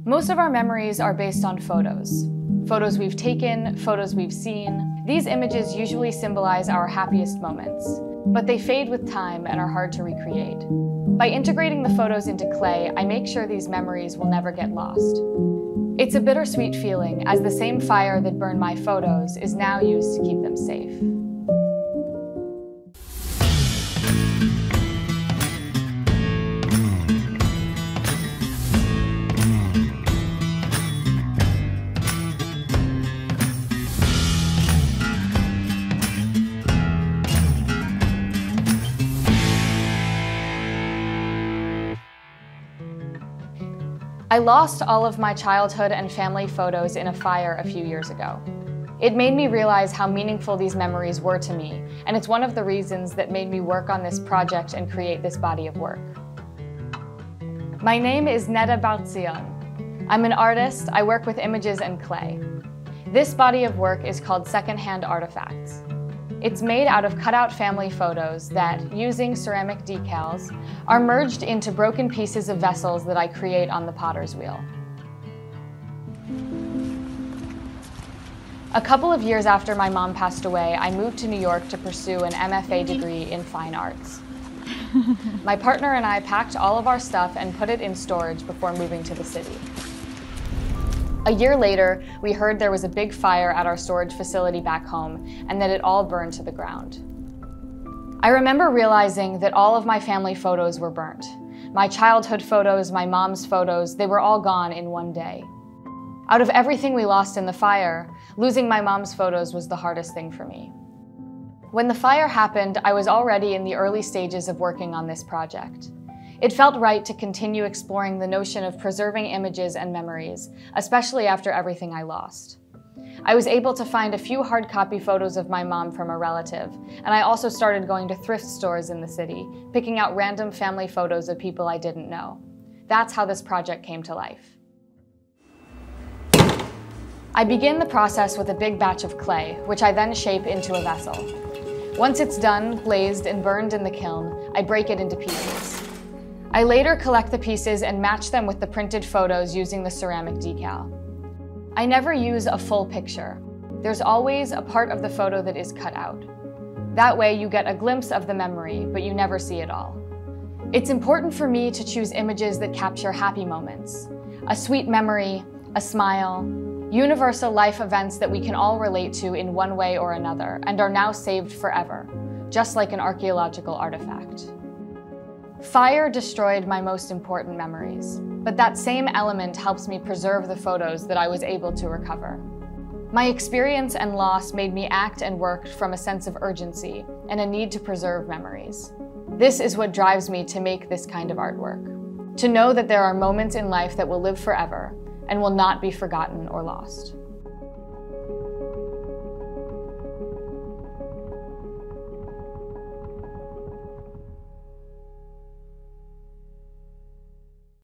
Most of our memories are based on photos. Photos we've taken, photos we've seen. These images usually symbolize our happiest moments, but they fade with time and are hard to recreate. By integrating the photos into clay, I make sure these memories will never get lost. It's a bittersweet feeling, as the same fire that burned my photos is now used to keep them safe. I lost all of my childhood and family photos in a fire a few years ago. It made me realize how meaningful these memories were to me, and it's one of the reasons that made me work on this project and create this body of work. My name is Neta Bar-Zion. I'm an artist. I work with images and clay. This body of work is called Secondhand Artifacts. It's made out of cutout family photos that, using ceramic decals, are merged into broken pieces of vessels that I create on the potter's wheel. A couple of years after my mom passed away, I moved to New York to pursue an MFA degree in fine arts. My partner and I packed all of our stuff and put it in storage before moving to the city. A year later, we heard there was a big fire at our storage facility back home and that it all burned to the ground. I remember realizing that all of my family photos were burnt. My childhood photos, my mom's photos, they were all gone in one day. Out of everything we lost in the fire, losing my mom's photos was the hardest thing for me. When the fire happened, I was already in the early stages of working on this project. It felt right to continue exploring the notion of preserving images and memories, especially after everything I lost. I was able to find a few hard copy photos of my mom from a relative, and I also started going to thrift stores in the city, picking out random family photos of people I didn't know. That's how this project came to life. I begin the process with a big batch of clay, which I then shape into a vessel. Once it's done, glazed, and burned in the kiln, I break it into pieces. I later collect the pieces and match them with the printed photos using the ceramic decal. I never use a full picture. There's always a part of the photo that is cut out. That way you get a glimpse of the memory, but you never see it all. It's important for me to choose images that capture happy moments, a sweet memory, a smile, universal life events that we can all relate to in one way or another and are now saved forever, just like an archaeological artifact. Fire destroyed my most important memories, but that same element helps me preserve the photos that I was able to recover. My experience and loss made me act and work from a sense of urgency and a need to preserve memories. This is what drives me to make this kind of artwork. To know that there are moments in life that will live forever and will not be forgotten or lost.